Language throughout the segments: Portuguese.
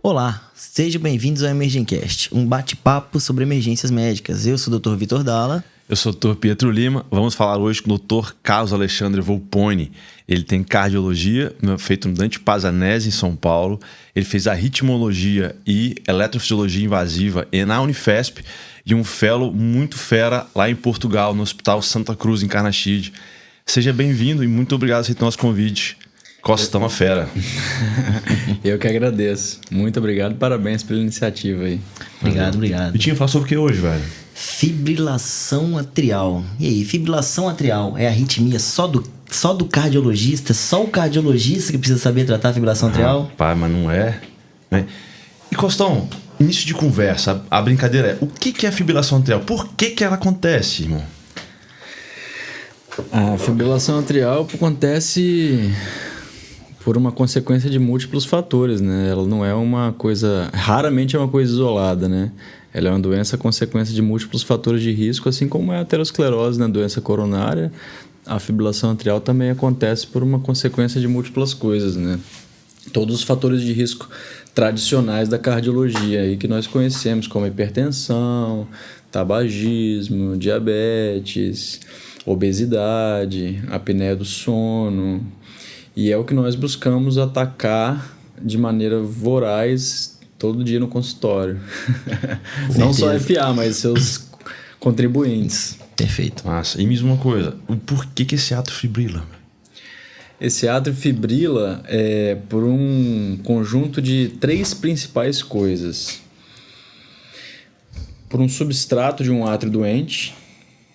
Olá, sejam bem-vindos ao Emergencast, um bate-papo sobre emergências médicas. Eu sou o Dr. Vitor Dalla. Eu sou o Dr. Pietro Lima. Vamos falar hoje com o Dr. Carlos Alexandre Volponi. Ele tem cardiologia, feito no Dante Pazanese, em São Paulo. Ele fez arritmologia e eletrofisiologia invasiva na Unifesp e um fellow muito fera lá em Portugal, no Hospital Santa Cruz, em Carnaxide. Seja bem-vindo e muito obrigado por aceitar o nosso convite. Costão a fera. Eu que agradeço. Muito obrigado, parabéns pela iniciativa aí. Obrigado. Vitinho, fala sobre o que hoje, velho? Fibrilação atrial. E aí, fibrilação atrial é arritmia só do cardiologista? Só o cardiologista que precisa saber tratar a fibrilação atrial? Pai, mas não é, né? E Costão, início de conversa, a brincadeira é: o que é a fibrilação atrial? Por que ela acontece, irmão? A fibrilação atrial acontece por uma consequência de múltiplos fatores, né? Ela não é uma coisa... Raramente é uma coisa isolada, né? Ela é uma doença consequência de múltiplos fatores de risco, assim como é a aterosclerose, né? Doença coronária. A fibrilação atrial também acontece por uma consequência de múltiplas coisas, né? Todos os fatores de risco tradicionais da cardiologia aí que nós conhecemos, como hipertensão, tabagismo, diabetes, obesidade, apneia do sono. E é o que nós buscamos atacar de maneira voraz todo dia no consultório. Não só FA, mas seus contribuintes. Perfeito. Massa. E me diz uma coisa, por que esse ato fibrila? Esse átrio fibrila por um conjunto de 3 principais coisas. Por um substrato de um átrio doente,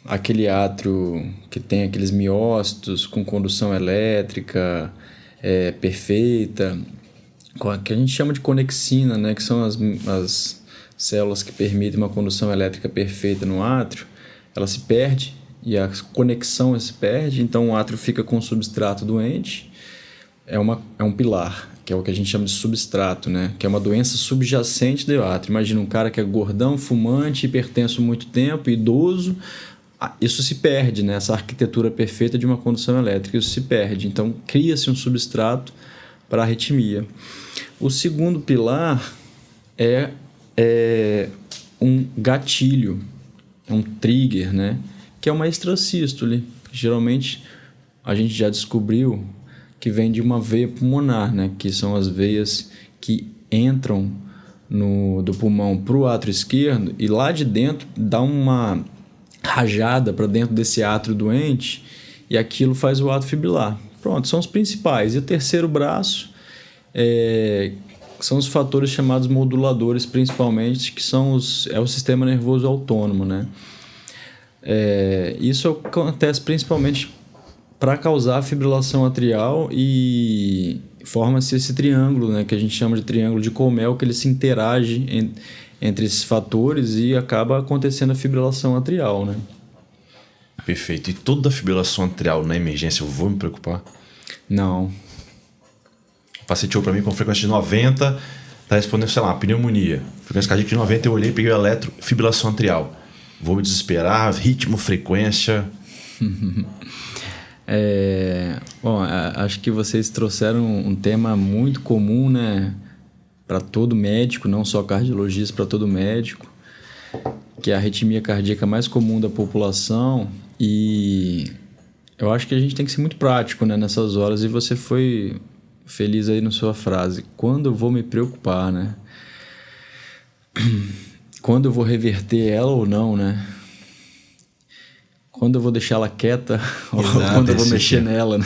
aquele átrio que tem aqueles miócitos com condução elétrica perfeita, que a gente chama de conexina, né? Que são as células que permitem uma condução elétrica perfeita no átrio. Ela se perde e a conexão se perde, então o átrio fica com o substrato doente. É um pilar, que é o que a gente chama de substrato, né? Que é uma doença subjacente do átrio. Imagina um cara que é gordão, fumante, hipertenso há muito tempo, idoso. Isso se perde, né? Essa arquitetura perfeita de uma condução elétrica, isso se perde. Então, cria-se um substrato para a arritmia. O segundo pilar é um gatilho, um trigger, né? Que é uma extrasístole. Geralmente, a gente já descobriu que vem de uma veia pulmonar, né? Que são as veias que entram do pulmão para o átrio esquerdo e lá de dentro dá uma rajada para dentro desse átrio doente e aquilo faz o ato fibrilar. Pronto, são os principais. E o terceiro braço são os fatores chamados moduladores, principalmente, que são o sistema nervoso autônomo, né? Isso acontece principalmente para causar a fibrilação atrial e forma-se esse triângulo, né, que a gente chama de triângulo de Colmel, que ele se interage entre esses fatores e acaba acontecendo a fibrilação atrial, né? Perfeito. E toda fibrilação atrial na emergência, eu vou me preocupar? Não. O paciente chegou para mim com frequência de 90, tá respondendo, sei lá, pneumonia. Frequência cardíaca de 90, eu olhei, peguei o eletro, fibrilação atrial. Vou me desesperar, ritmo, frequência... Bom, acho que vocês trouxeram um tema muito comum, né, para todo médico, não só cardiologista, para todo médico, que é a arritmia cardíaca mais comum da população. E eu acho que a gente tem que ser muito prático, né, nessas horas, e você foi feliz aí na sua frase. Quando eu vou me preocupar, né? Quando eu vou reverter ela ou não, né? Quando eu vou deixar ela quieta ou quando eu vou mexer nela, né?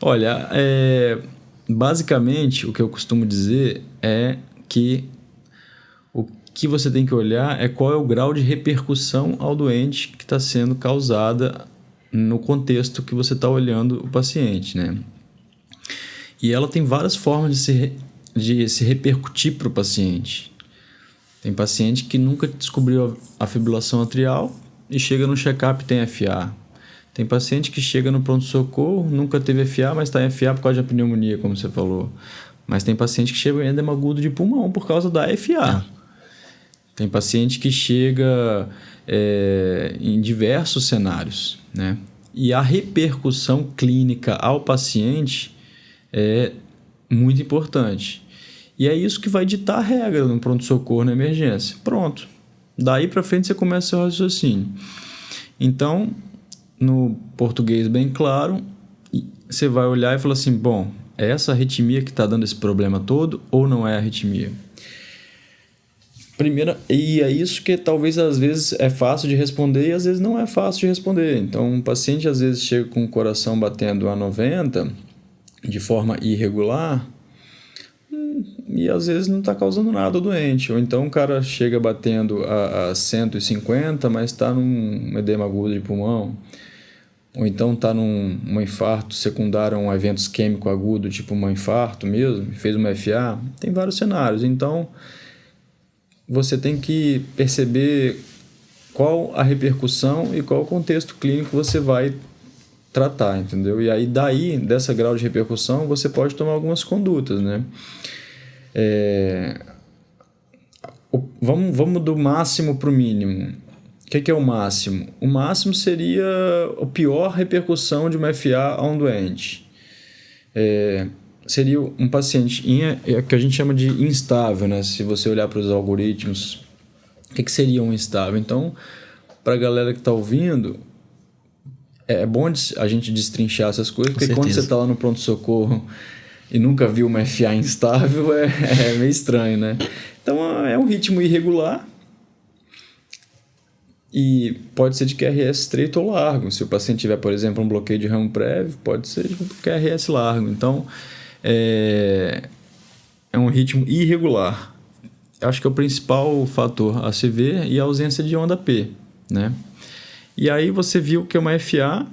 Olha, basicamente o que eu costumo dizer é que o que você tem que olhar é qual é o grau de repercussão ao doente que está sendo causada no contexto que você está olhando o paciente, né? E ela tem várias formas de se repercutir para o paciente. Tem paciente que nunca descobriu a fibrilação atrial e chega no check-up e tem FA. Tem paciente que chega no pronto-socorro, nunca teve FA, mas está em FA por causa da pneumonia, como você falou. Mas tem paciente que chega em edema agudo de pulmão por causa da FA. Tem paciente que chega em diversos cenários, né? E a repercussão clínica ao paciente é muito importante. E é isso que vai ditar a regra no pronto-socorro na emergência. Pronto. Daí para frente você começa seu raciocínio. Então, no português bem claro, você vai olhar e falar assim, bom, é essa arritmia que está dando esse problema todo ou não é arritmia? Primeira, e é isso que talvez às vezes é fácil de responder e às vezes não é fácil de responder. Então, um paciente às vezes chega com o coração batendo a 90 de forma irregular e às vezes não está causando nada ao doente. Ou então o cara chega batendo a 150, mas está num edema agudo de pulmão. Ou então está num infarto secundário a um evento isquêmico agudo, tipo um infarto mesmo, fez uma FA. Tem vários cenários. Então, você tem que perceber qual a repercussão e qual o contexto clínico você vai tratar, entendeu? E aí, dessa grau de repercussão, você pode tomar algumas condutas, né? Vamos do máximo para o mínimo. O que é o máximo? O máximo seria a pior repercussão de uma FA a um doente. Seria um paciente que a gente chama de instável, né? Se você olhar para os algoritmos, o que seria um instável? Então, para a galera que está ouvindo, é bom a gente destrinchar essas coisas, porque quando você está lá no pronto-socorro e nunca viu uma FA instável, é meio estranho, né? Então, é um ritmo irregular e pode ser de QRS estreito ou largo. Se o paciente tiver, por exemplo, um bloqueio de ramo prévio, pode ser de QRS largo. Então, é um ritmo irregular. Eu acho que é o principal fator a se ver e a ausência de onda P, né? E aí você viu que é uma FA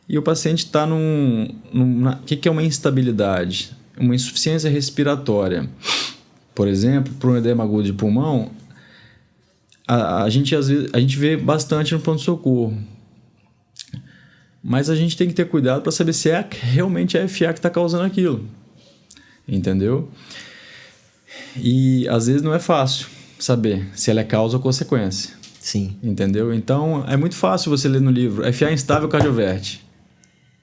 e o paciente está o que é uma instabilidade? Uma insuficiência respiratória. Por exemplo, para um edema agudo de pulmão, a gente vê bastante no pronto-socorro. Mas a gente tem que ter cuidado para saber se é realmente a FA que está causando aquilo. Entendeu? E às vezes não é fácil saber se ela é causa ou consequência. Sim. Entendeu? Então é muito fácil você ler no livro FA instável cardioverte.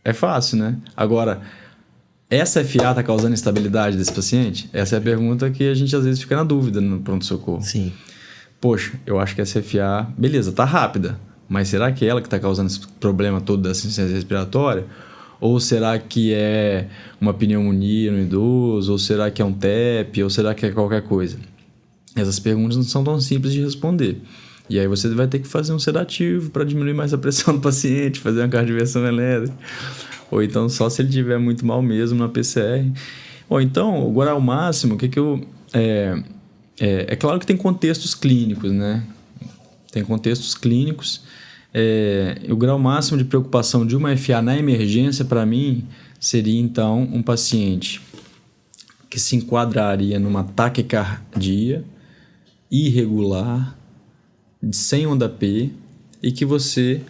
É fácil, né? Agora, essa FA está causando instabilidade desse paciente? Essa é a pergunta que a gente às vezes fica na dúvida no pronto-socorro. Sim. Poxa, eu acho que essa FA, beleza, tá rápida, mas será que é ela que está causando esse problema todo da insuficiência respiratória? Ou será que é uma pneumonia no idoso? Ou será que é um TEP? Ou será que é qualquer coisa? Essas perguntas não são tão simples de responder. E aí você vai ter que fazer um sedativo para diminuir mais a pressão do paciente, fazer uma cardioversão elétrica. Ou então só se ele estiver muito mal mesmo na PCR. Ou então, o grau máximo, é claro que tem contextos clínicos, né? Tem contextos clínicos. O grau máximo de preocupação de uma FA na emergência, para mim, seria então um paciente que se enquadraria numa taquicardia irregular, sem onda P, e que você,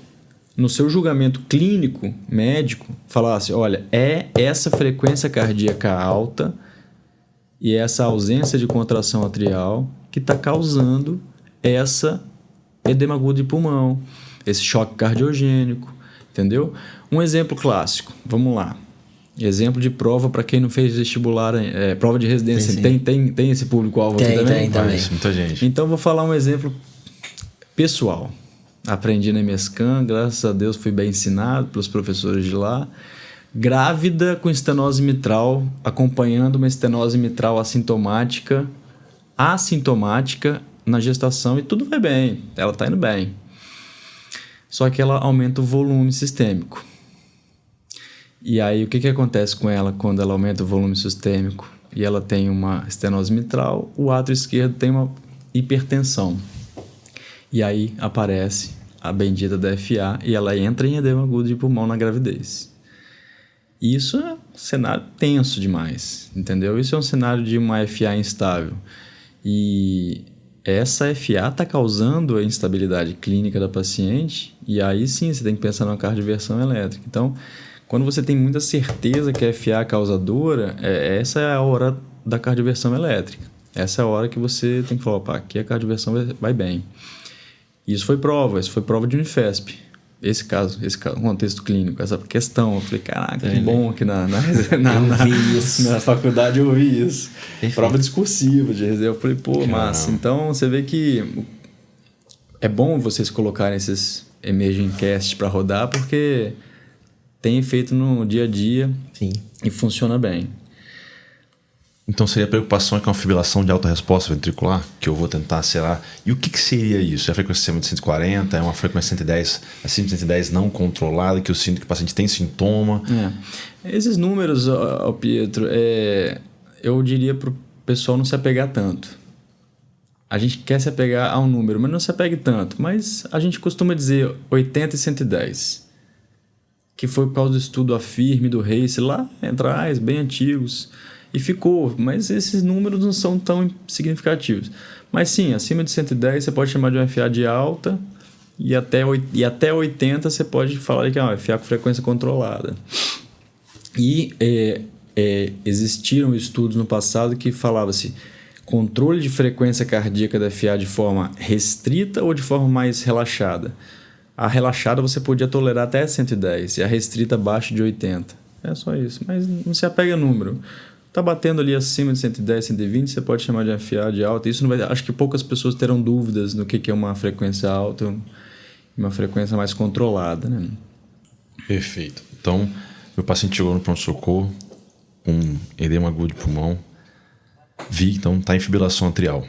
no seu julgamento clínico, médico, falasse, olha, é essa frequência cardíaca alta e essa ausência de contração atrial que está causando essa edema agudo de pulmão, esse choque cardiogênico, entendeu? Um exemplo clássico, vamos lá. Exemplo de prova para quem não fez vestibular, prova de residência. Sim. Tem esse público-alvo aqui também? Tem também. Muita gente. Então, vou falar um exemplo pessoal. Aprendi na MESCAN, graças a Deus fui bem ensinado pelos professores de lá. Grávida com estenose mitral, acompanhando uma estenose mitral assintomática na gestação e tudo vai bem, ela está indo bem. Só que ela aumenta o volume sistêmico. E aí o que acontece com ela quando ela aumenta o volume sistêmico e ela tem uma estenose mitral? O átrio esquerdo tem uma hipertensão. E aí aparece a bendita da FA e ela entra em edema agudo de pulmão na gravidez. Isso é um cenário tenso demais, entendeu? Isso é um cenário de uma FA instável. E essa FA está causando a instabilidade clínica da paciente e aí sim você tem que pensar numa cardioversão elétrica. Então, quando você tem muita certeza que a FA é causadora, essa é a hora da cardioversão elétrica. Essa é a hora que você tem que falar, opa, aqui a cardioversão vai bem. Isso foi prova de Unifesp. esse caso, contexto clínico, essa questão. Eu falei, caraca, que bom que na faculdade eu ouvi isso. Prova discursiva de reserva. Eu falei, pô, massa. Então, você vê que é bom vocês colocarem esses Emerging Cast para rodar, porque tem efeito no dia a dia. Sim. E funciona bem. Então seria a preocupação é com a fibrilação de alta resposta ventricular, que eu vou tentar acelerar. E o que seria isso? É a frequência acima de 140? É uma frequência 110, acima de 110 não controlada, que eu sinto que o paciente tem sintoma? Esses números, Pietro, eu diria para o pessoal não se apegar tanto. A gente quer se apegar a um número, mas não se apegue tanto. Mas a gente costuma dizer 80 e 110, que foi por causa do estudo AFIRME do Race lá atrás, bem antigos. E ficou, mas esses números não são tão significativos. Mas sim, acima de 110 você pode chamar de um FA de alta, e até 80 você pode falar que é um FA com frequência controlada. E existiram estudos no passado que falava-se controle de frequência cardíaca da FA de forma restrita ou de forma mais relaxada. A relaxada você podia tolerar até 110 e a restrita abaixo de 80. É só isso, mas não se apega a número. Tá batendo ali acima de 110, 120, você pode chamar de FA de alta. Isso não vai, acho que poucas pessoas terão dúvidas no que é uma frequência alta e uma frequência mais controlada, né? Perfeito. Então, meu paciente chegou no pronto-socorro com edema agudo de pulmão. Então tá em fibrilação atrial.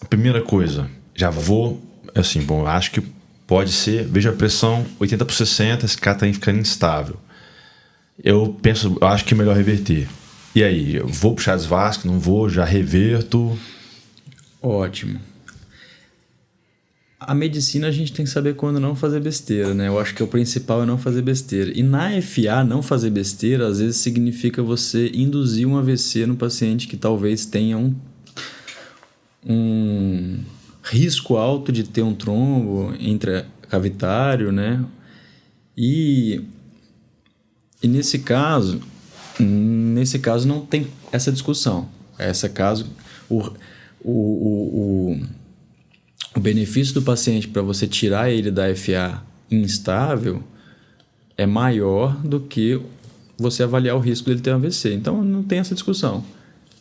A primeira coisa, já vou, assim, bom, acho que pode ser, veja a pressão, 80/60, esse cara tá ficando instável. Eu acho que é melhor reverter. E aí, eu vou puxar desvasque, não vou, já reverto? Ótimo. A medicina a gente tem que saber quando não fazer besteira, né? Eu acho que o principal é não fazer besteira. E na FA, não fazer besteira, às vezes significa você induzir um AVC no paciente que talvez tenha um risco alto de ter um trombo intracavitário, né? E nesse caso não tem essa discussão. O benefício do paciente para você tirar ele da FA instável é maior do que você avaliar o risco dele ter um AVC. Então não tem essa discussão.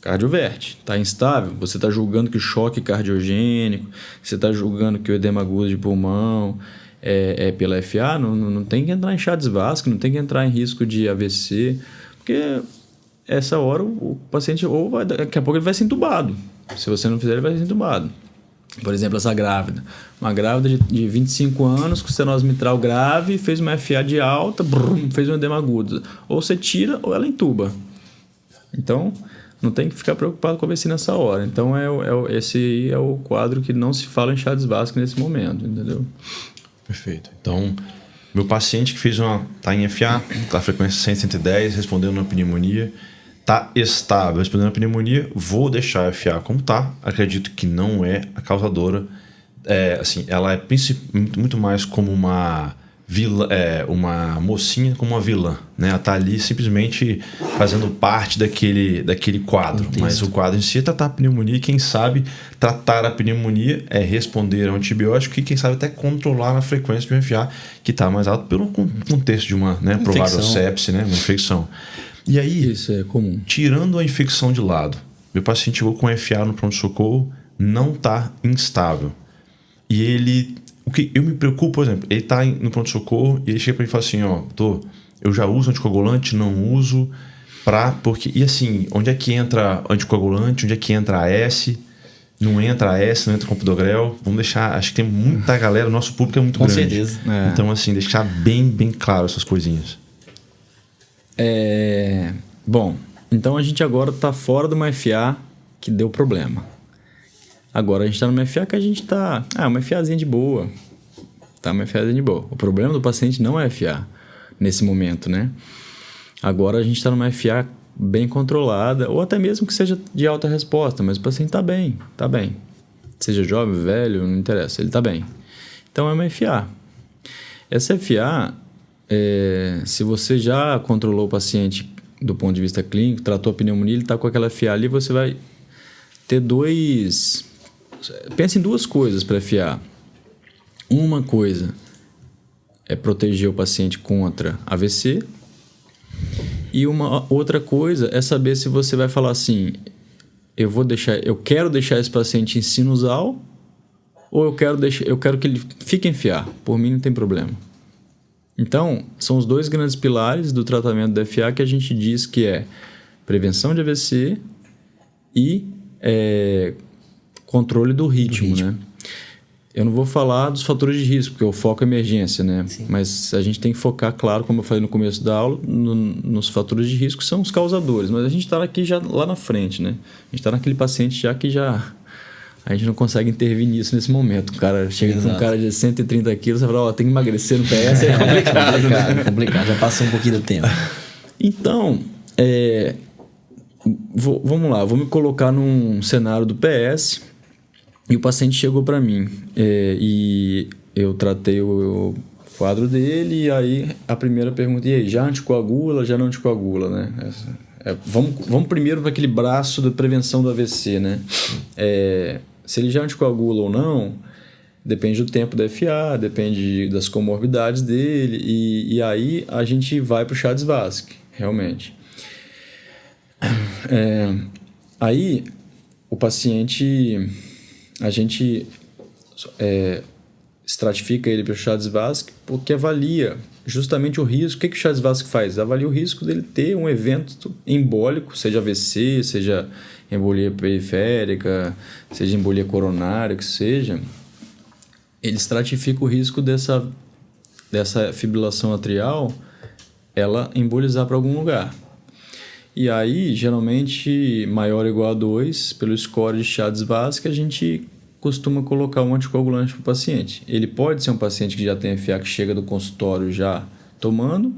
Cardioverte, está instável, você está julgando que o choque cardiogênico, você está julgando que o edema agudo de pulmão é pela FA, não tem que entrar em chá de vasco, não tem que entrar em risco de AVC, porque essa hora o paciente daqui a pouco ele vai ser entubado. Se você não fizer, ele vai ser entubado. Por exemplo, essa grávida. Uma grávida de 25 anos com estenose mitral grave, fez uma FA de alta, fez um edema agudo. Ou você tira ou ela entuba. Então, não tem que ficar preocupado com a AVC nessa hora. Então, esse aí é o quadro que não se fala em chá de vasco nesse momento, entendeu? Perfeito. Então, meu paciente que está em FA, está frequência 100, 110, respondendo na pneumonia, está estável, respondendo na pneumonia, vou deixar a FA como está. Acredito que não é a causadora. Ela é muito mais como uma vilã, uma mocinha como uma vilã, né? Ela está ali simplesmente fazendo parte daquele quadro. Mas o quadro em si é tratar a pneumonia, e quem sabe tratar a pneumonia é responder a um antibiótico e quem sabe até controlar a frequência de um FA que está mais alto pelo contexto de uma provável sepse, né? Uma infecção. E aí, isso é comum. Tirando a infecção de lado, meu paciente chegou com FA no pronto-socorro, não está instável. E o que eu me preocupo, por exemplo, ele está no pronto-socorro e ele chega para mim e fala assim, doutor, eu já uso anticoagulante, não uso, e assim, onde é que entra anticoagulante, onde é que entra AS, não entra AS, não entra Clopidogrel, vamos deixar, acho que tem muita galera, nosso público é muito grande. Com certeza. Então, assim, deixar bem, bem claro essas coisinhas. Bom, então a gente agora está fora de uma FA que deu problema. Agora a gente está numa FA que a gente está... uma FAzinha de boa. Tá, uma FAzinha de boa. O problema do paciente não é FA nesse momento, né? Agora a gente está numa FA bem controlada, ou até mesmo que seja de alta resposta, mas o paciente está bem, tá bem. Seja jovem, velho, não interessa, ele está bem. Então é uma FA. Essa FA... se você já controlou o paciente do ponto de vista clínico, tratou a pneumonia, ele está com aquela FA ali, você vai ter pensa em duas coisas para FA. Uma coisa, é proteger o paciente contra AVC. E uma outra coisa é saber se você vai falar assim, eu quero deixar esse paciente em sinusal ou eu quero que ele fique em FA. Por mim não tem problema. Então, são os dois grandes pilares do tratamento da FA que a gente diz que é prevenção de AVC e controle do ritmo, né? Eu não vou falar dos fatores de risco, porque o foco é emergência, né? Sim. Mas a gente tem que focar, claro, como eu falei no começo da aula, nos fatores de risco que são os causadores. Mas a gente está aqui já lá na frente, né? A gente está naquele paciente que a gente não consegue intervir nisso nesse momento. O cara chega com um cara de 130 quilos, você fala, tem que emagrecer no PS, é complicado. É complicado, já passou um pouquinho do tempo. Então, vamos lá, vou me colocar num cenário do PS e o paciente chegou para mim e eu tratei o quadro dele e aí a primeira pergunta, e aí, já anticoagula, já não anticoagula, né? Vamos primeiro para aquele braço da prevenção do AVC, né? Se ele já anticoagula ou não, depende do tempo da FA, depende das comorbidades dele e aí a gente vai para o Chades-Vasque, realmente. Aí o paciente, a gente estratifica ele para o Chades-Vasque porque avalia justamente o risco. O que o Chades-Vasque faz? Avalia o risco dele ter um evento embólico, seja AVC, seja embolia periférica, seja embolia coronária, que seja. Ele estratifica o risco dessa fibrilação atrial ela embolizar para algum lugar. E aí, geralmente, maior ou igual a 2, pelo score de Chades-Vasque, a gente costuma colocar um anticoagulante para o paciente. Ele pode ser um paciente que já tem FA, que chega do consultório já tomando,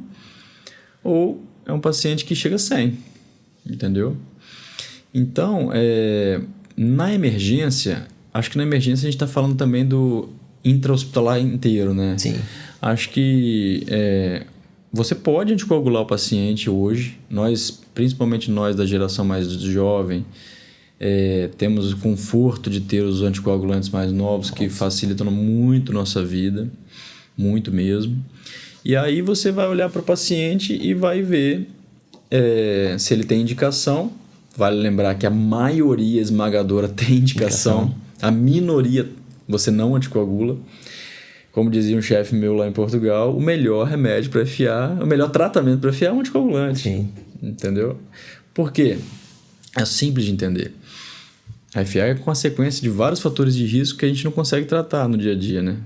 ou é um paciente que chega sem, entendeu? Então, na emergência, acho que na emergência a gente está falando também do intra-hospitalar inteiro, né? Sim. Acho que você pode anticoagular o paciente hoje. Nós, principalmente nós da geração mais jovem, temos o conforto de ter os anticoagulantes mais novos que facilitam muito nossa vida, muito mesmo. E aí você vai olhar para o paciente e vai ver se ele tem indicação. Vale lembrar que a maioria esmagadora tem indicação. A minoria você não anticoagula. Como dizia um chefe meu lá em Portugal, o melhor remédio para FA, o melhor tratamento para FA é um anticoagulante. Sim. Entendeu? Por quê? É simples de entender. A FA é consequência de vários fatores de risco que a gente não consegue tratar no dia a dia, né?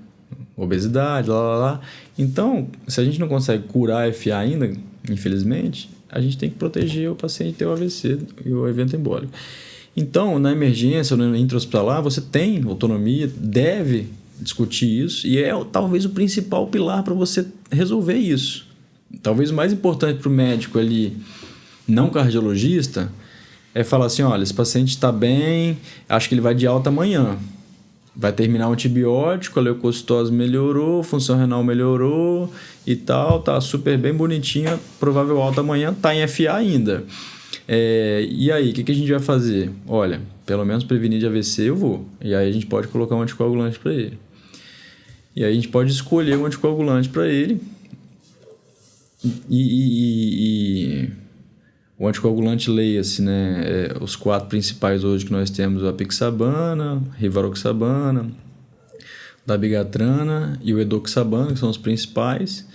Obesidade, lá. Então, se a gente não consegue curar a FA ainda, infelizmente, a gente tem que proteger o paciente de ter o AVC e o evento embólico. Então, na emergência ou na intra-hospitalar, você tem autonomia, deve discutir isso e é talvez o principal pilar para você resolver isso. Talvez o mais importante para o médico ali, não cardiologista, é falar assim, olha, esse paciente está bem, acho que ele vai de alta amanhã. Vai terminar o antibiótico, a leucocitose melhorou, função renal melhorou e tal, tá super bem bonitinha, provável alta amanhã, tá em FA ainda. E aí, o que a gente vai fazer? Olha, pelo menos prevenir de AVC eu vou. E aí a gente pode colocar um anticoagulante para ele. E aí a gente pode escolher um anticoagulante para ele. E o anticoagulante, leia-se, né? Os 4 principais hoje que nós temos, o apixabana, rivaroxabana, dabigatrana e o edoxabana, que são os principais.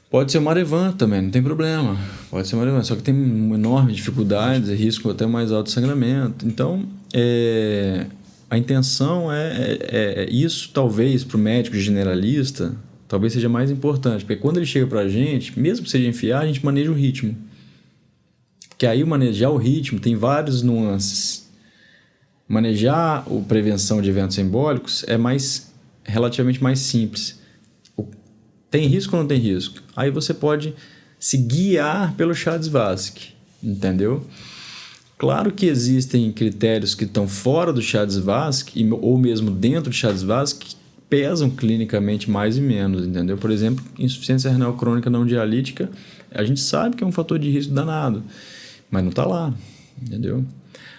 Pode ser o Marevan também, não tem problema. Pode ser o Marevan, só que tem enormes dificuldades, risco até mais alto de sangramento. Então, a intenção isso, talvez, para o médico generalista, talvez seja mais importante. Porque quando ele chega para a gente, mesmo que seja enfiar, a gente maneja o ritmo. Porque aí manejar o ritmo tem várias nuances. Manejar a prevenção de eventos embólicos é relativamente mais simples. Tem risco ou não tem risco? Aí você pode se guiar pelo Chades-Vasque, entendeu? Claro que existem critérios que estão fora do Chades-Vasque ou mesmo dentro do Chades-Vasque que pesam clinicamente mais e menos, entendeu? Por exemplo, insuficiência renal crônica não dialítica, a gente sabe que é um fator de risco danado, mas não está lá, entendeu?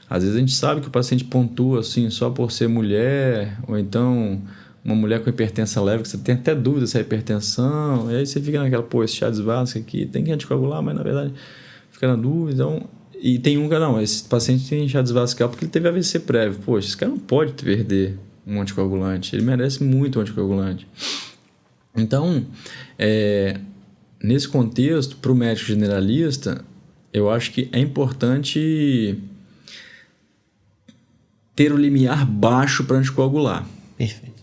Às vezes a gente sabe que o paciente pontua assim só por ser mulher, ou então uma mulher com hipertensão leve, que você tem até dúvida se é hipertensão, e aí você fica naquela, esse Chagas Vasco aqui, tem que anticoagular, mas na verdade fica na dúvida. Então, e tem um que não, esse paciente tem Chagas vascular porque ele teve AVC prévio. Poxa, esse cara não pode perder um anticoagulante, ele merece muito um anticoagulante. Então, nesse contexto, para o médico generalista, eu acho que é importante ter o limiar baixo para anticoagular. Perfeito.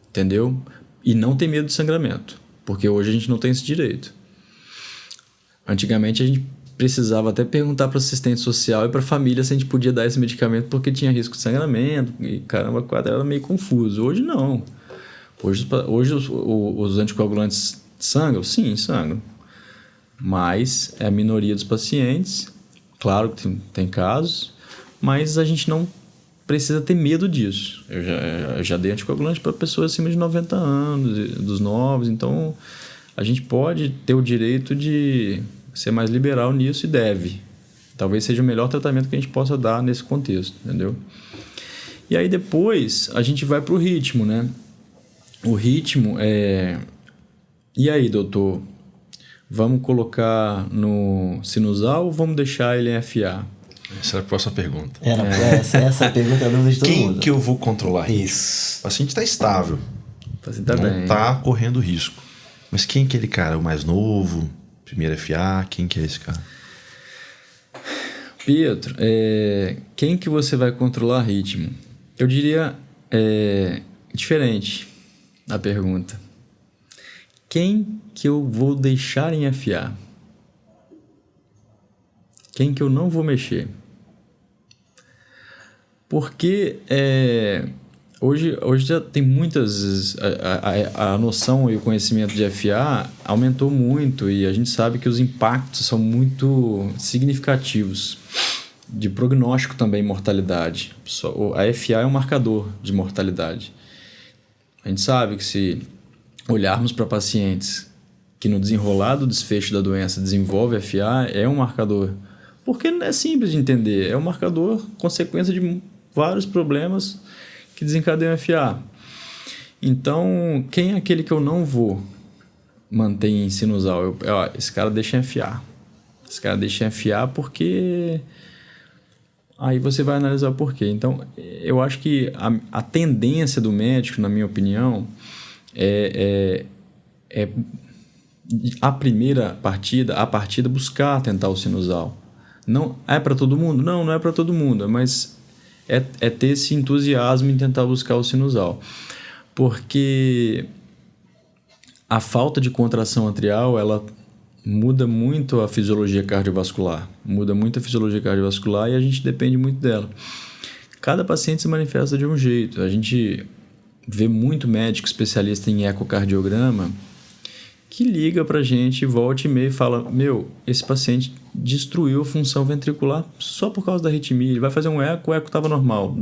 Entendeu? E não ter medo de sangramento, porque hoje a gente não tem esse direito. Antigamente a gente precisava até perguntar para o assistente social e para a família se a gente podia dar esse medicamento porque tinha risco de sangramento e caramba, o quadro era meio confuso. Hoje não. Hoje os anticoagulantes sangram? Sim, sangram. Mas é a minoria dos pacientes. Claro que tem casos, mas a gente não precisa ter medo disso. Eu já dei anticoagulante para pessoas acima de 90 anos, dos novos, então a gente pode ter o direito de ser mais liberal nisso e deve. Talvez seja o melhor tratamento que a gente possa dar nesse contexto, entendeu? E aí depois a gente vai para o ritmo, né? O ritmo é... E aí, doutor? Vamos colocar no sinusal ou vamos deixar ele em FA? Essa era a próxima pergunta. Essa é a pergunta da dúvida de todo mundo. Quem que eu vou controlar? Isso. O paciente está estável. O paciente está não bem. está correndo risco. Mas quem que é aquele cara? O mais novo? Primeiro FA? Quem que é esse cara? Pietro, quem que você vai controlar ritmo? Eu diria diferente a pergunta. Quem que eu vou deixar em FA? Quem que eu não vou mexer? Porque hoje já tem muitas... A noção e o conhecimento de FA aumentou muito e a gente sabe que os impactos são muito significativos. De prognóstico também, mortalidade. A FA é um marcador de mortalidade. A gente sabe que se olharmos para pacientes que no desenrolar do desfecho da doença desenvolve FA, é um marcador. Porque é simples de entender. É um marcador consequência de vários problemas que desencadeiam FA. Então, quem é aquele que eu não vou manter em sinusal? Esse cara deixa em FA. Esse cara deixa em FA porque... Aí você vai analisar o porquê. Então, eu acho que a tendência do médico, na minha opinião, a primeira partida, buscar tentar o sinusal. Não é para todo mundo? Não é para todo mundo, mas é ter esse entusiasmo em tentar buscar o sinusal. Porque a falta de contração atrial, ela muda muito a fisiologia cardiovascular. E a gente depende muito dela. Cada paciente se manifesta de um jeito. A gente vê muito médico especialista em ecocardiograma que liga pra gente, volta e meia e fala: esse paciente destruiu a função ventricular só por causa da arritmia. Ele vai fazer um eco, o eco estava normal.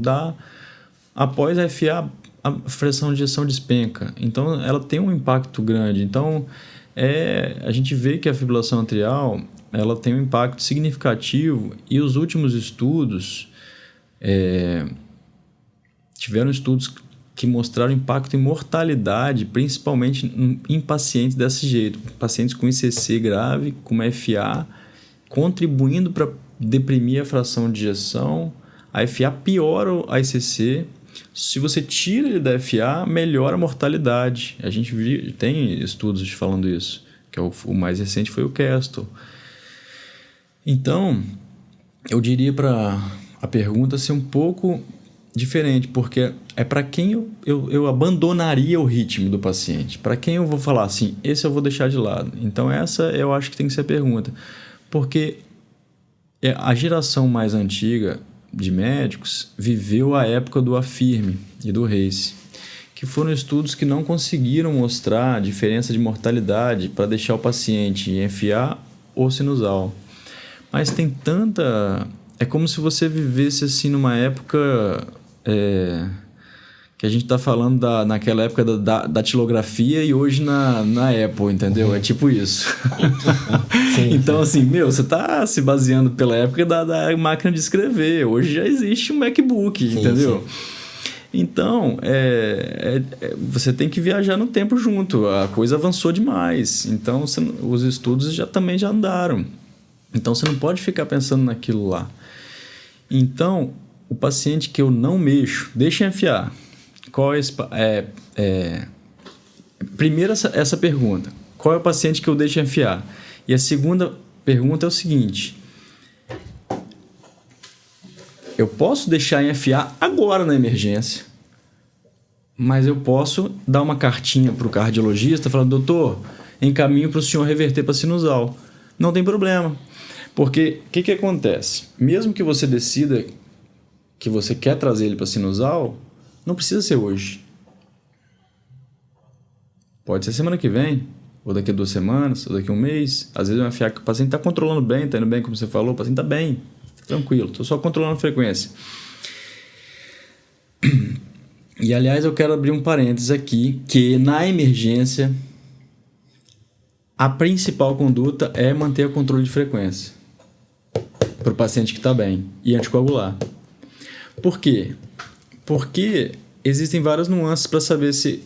Após a FA, a fração de ejeção despenca. Então, ela tem um impacto grande. Então, a gente vê que a fibrilação atrial ela tem um impacto significativo e os últimos estudos tiveram estudos que mostraram impacto em mortalidade, principalmente em pacientes desse jeito, pacientes com ICC grave, com uma FA, contribuindo para deprimir a fração de ejeção. A FA piora a ICC. Se você tira ele da FA, melhora a mortalidade. A gente tem estudos falando isso, que o mais recente foi o Castle. Então, eu diria para a pergunta ser um pouco diferente, porque é para quem eu abandonaria o ritmo do paciente. Para quem eu vou falar assim, esse eu vou deixar de lado. Então, essa eu acho que tem que ser a pergunta. Porque a geração mais antiga de médicos viveu a época do AFIRME e do RACE, que foram estudos que não conseguiram mostrar a diferença de mortalidade para deixar o paciente em FA ou sinusal. Mas tem tanta... É como se você vivesse assim numa época que a gente está falando naquela época da datilografia e hoje na Apple, entendeu? É tipo isso. Sim, então, assim, você está se baseando pela época da máquina de escrever. Hoje já existe um MacBook, sim, entendeu? Sim. Então, você tem que viajar no tempo junto. A coisa avançou demais. Então, os estudos também já andaram. Então, você não pode ficar pensando naquilo lá. Então, o paciente que eu não mexo, deixa enfiar. Primeiro, essa pergunta. Qual é o paciente que eu deixo enfiar? E a segunda pergunta é o seguinte. Eu posso deixar enfiar agora na emergência, mas eu posso dar uma cartinha para o cardiologista falando, doutor, encaminho para o senhor reverter para sinusal. Não tem problema, porque o que acontece? Mesmo que você decida que você quer trazer ele para sinusal, não precisa ser hoje. Pode ser semana que vem, ou daqui a 2 semanas, ou daqui a 1 mês. Às vezes vai enfiar que o paciente está controlando bem, está indo bem, como você falou, o paciente está bem. Tranquilo, estou só controlando a frequência. E, aliás, eu quero abrir um parênteses aqui, que na emergência, a principal conduta é manter o controle de frequência para o paciente que está bem e anticoagular. Por quê? Porque existem várias nuances para saber se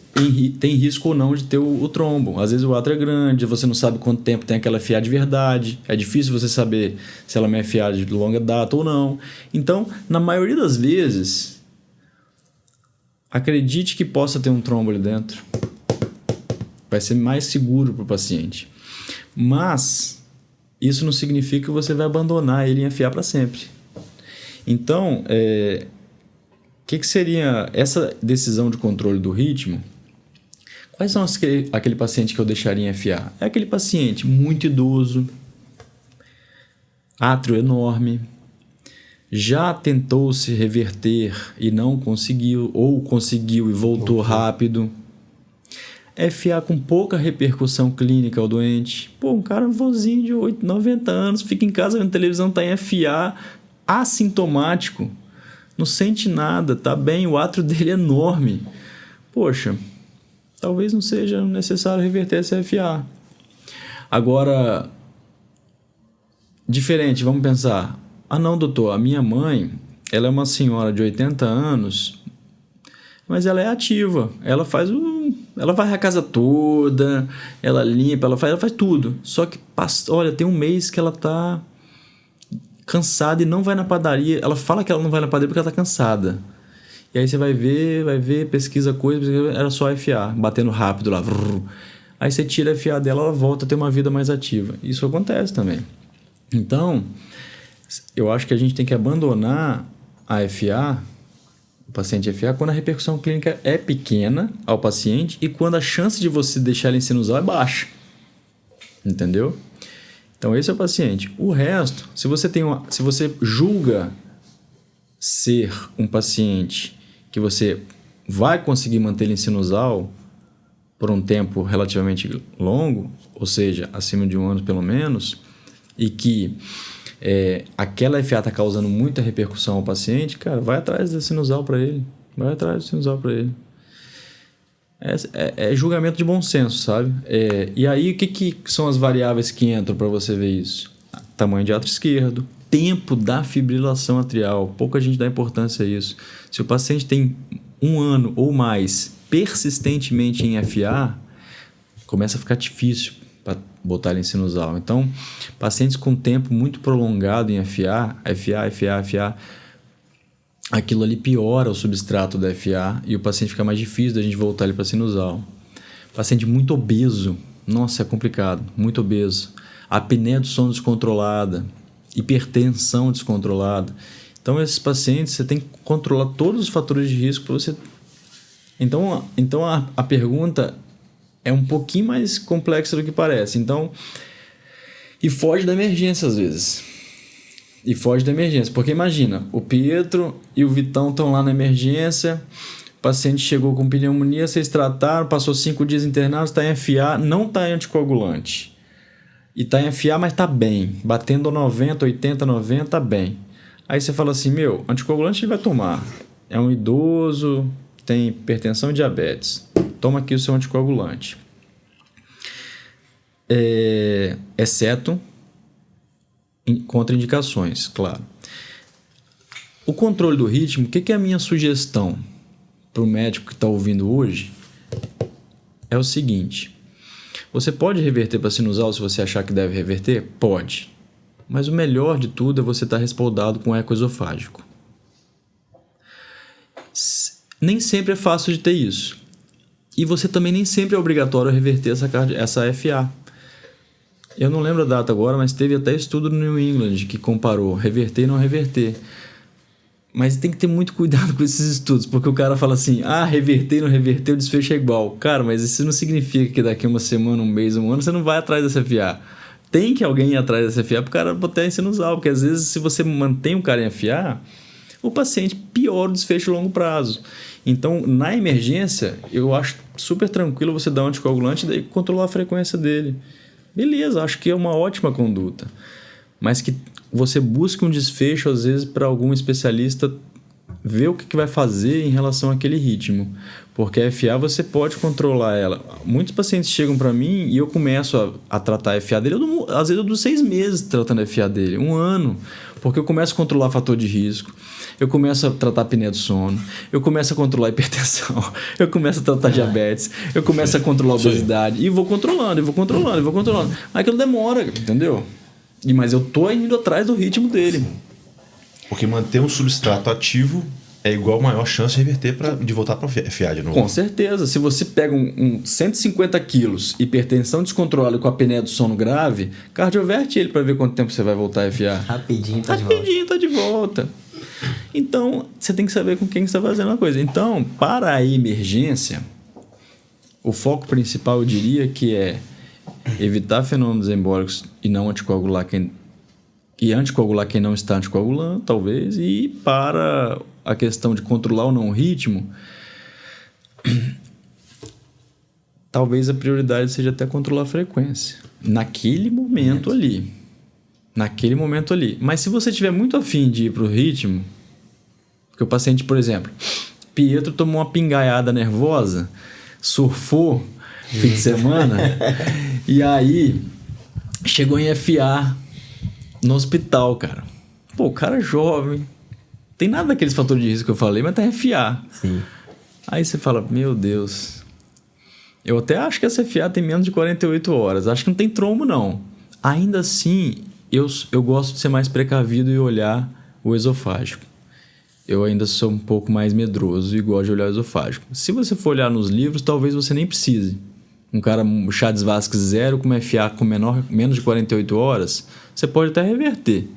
tem risco ou não de ter o trombo. Às vezes o átrio é grande, você não sabe quanto tempo tem aquela FA de verdade. É difícil você saber se ela é uma FA de longa data ou não. Então, na maioria das vezes, acredite que possa ter um trombo ali dentro. Vai ser mais seguro para o paciente. Mas isso não significa que você vai abandonar ele em FA para sempre. Então, o que seria essa decisão de controle do ritmo? Quais são aquele paciente que eu deixaria em FA? É aquele paciente muito idoso, átrio enorme, já tentou se reverter e não conseguiu, ou conseguiu e voltou rápido. FA com pouca repercussão clínica ao doente. Um cara vozinho de 8, 90 anos, fica em casa vendo televisão, está em FA, assintomático. Não sente nada, tá bem, o átrio dele é enorme. Poxa, talvez não seja necessário reverter essa FA. Agora, diferente, vamos pensar. Não, doutor, a minha mãe, ela é uma senhora de 80 anos, mas ela é ativa. Ela ela varre a casa toda, ela limpa, ela faz tudo. Só que, olha, tem 1 mês que ela tá cansada e não vai na padaria. Ela fala que ela não vai na padaria porque ela está cansada. E aí você vai ver, pesquisa coisa, era só FA, batendo rápido lá. Aí você tira a FA dela, ela volta a ter uma vida mais ativa. Isso acontece também. Então, eu acho que a gente tem que abandonar a FA, o paciente FA, quando a repercussão clínica é pequena ao paciente e quando a chance de você deixar ele em sinusal é baixa. Entendeu? Então, esse é o paciente. O resto, se você julga ser um paciente que você vai conseguir manter ele em sinusal por um tempo relativamente longo, ou seja, acima de 1 ano pelo menos, e que aquela FA está causando muita repercussão ao paciente, cara, vai atrás da sinusal para ele. Vai atrás da sinusal para ele. É julgamento de bom senso, sabe? E aí, o que são as variáveis que entram para você ver isso? Tamanho de átrio esquerdo, tempo da fibrilação atrial. Pouca gente dá importância a isso. Se o paciente tem 1 ano ou mais persistentemente em FA, começa a ficar difícil para botar ele em sinusal. Então, pacientes com tempo muito prolongado em FA, aquilo ali piora o substrato da FA e o paciente fica mais difícil da gente voltar ele para sinusal. Paciente muito obeso, nossa, é complicado, muito obeso. Apneia do sono descontrolada, hipertensão descontrolada. Então, esses pacientes, você tem que controlar todos os fatores de risco para você... Então a pergunta é um pouquinho mais complexa do que parece. Então, e foge da emergência às vezes. Porque imagina, o Pietro e o Vitão estão lá na emergência, o paciente chegou com pneumonia, vocês trataram, passou 5 dias internado, está em FA, não está em anticoagulante. E está em FA, mas está bem, batendo 90, 80, 90, está bem. Aí você fala assim, anticoagulante ele vai tomar. É um idoso, tem hipertensão e diabetes. Toma aqui o seu anticoagulante. Exceto contraindicações, claro. O controle do ritmo, o que é a minha sugestão? para o médico que está ouvindo hoje é o seguinte: você pode reverter para sinusal se você achar que deve reverter? Pode. Mas o melhor de tudo é você estar respaldado com eco esofágico. Nem sempre é fácil de ter isso. E você também nem sempre é obrigatório reverter essa FA. Eu não lembro a data agora, mas teve até estudo no New England que comparou reverter e não reverter. Mas tem que ter muito cuidado com esses estudos, porque o cara fala assim, reverter e não reverter, o desfecho é igual. Cara, mas isso não significa que daqui uma semana, um mês, um ano, você não vai atrás dessa FA. Tem que alguém ir atrás dessa FA pro cara botar em sinusal, porque às vezes se você mantém o cara em FA, o paciente piora o desfecho a longo prazo. Então, na emergência, eu acho super tranquilo você dar um anticoagulante e daí controlar a frequência dele. Beleza, acho que é uma ótima conduta. Mas que você busque um desfecho, às vezes, para algum especialista ver o que vai fazer em relação àquele ritmo. Porque a FA você pode controlar ela. Muitos pacientes chegam para mim e eu começo a tratar a FA dele. Às vezes eu dou 6 meses tratando a FA dele, 1 ano. Porque eu começo a controlar fator de risco, eu começo a tratar apneia do sono, eu começo a controlar a hipertensão, eu começo a tratar diabetes, eu começo a controlar a obesidade. E vou controlando. Mas aquilo demora, entendeu? Mas eu tô indo atrás do ritmo dele. Porque manter um substrato ativo é igual a maior chance de reverter de voltar para FA de novo. Com certeza. Se você pega um 150 quilos, hipertensão descontrolada com apneia do sono grave, cardioverte ele para ver quanto tempo você vai voltar a FA. Rapidinho tá de volta. Então, você tem que saber com quem você está fazendo a coisa. Então, para a emergência, o foco principal, eu diria, que é evitar fenômenos embólicos e não anticoagular anticoagular quem não está anticoagulando, talvez, e para a questão de controlar ou não o ritmo, talvez a prioridade seja até controlar a frequência. Naquele momento ali. Mas se você tiver muito afim de ir para o ritmo, porque o paciente, por exemplo, Pietro tomou uma pingaiada nervosa, surfou fim de semana, e aí chegou em FA no hospital, cara. Pô, o cara é jovem, tem nada daqueles fatores de risco que eu falei, mas tá FA. Sim. Aí você fala, meu Deus, eu até acho que essa FA tem menos de 48 horas, acho que não tem trombo não. Ainda assim, eu gosto de ser mais precavido e olhar o esofágico. Eu ainda sou um pouco mais medroso e gosto de olhar o esofágico. Se você for olhar nos livros, talvez você nem precise. Um cara, o Chades Vasques 0 com uma FA com menos de 48 horas, você pode até reverter.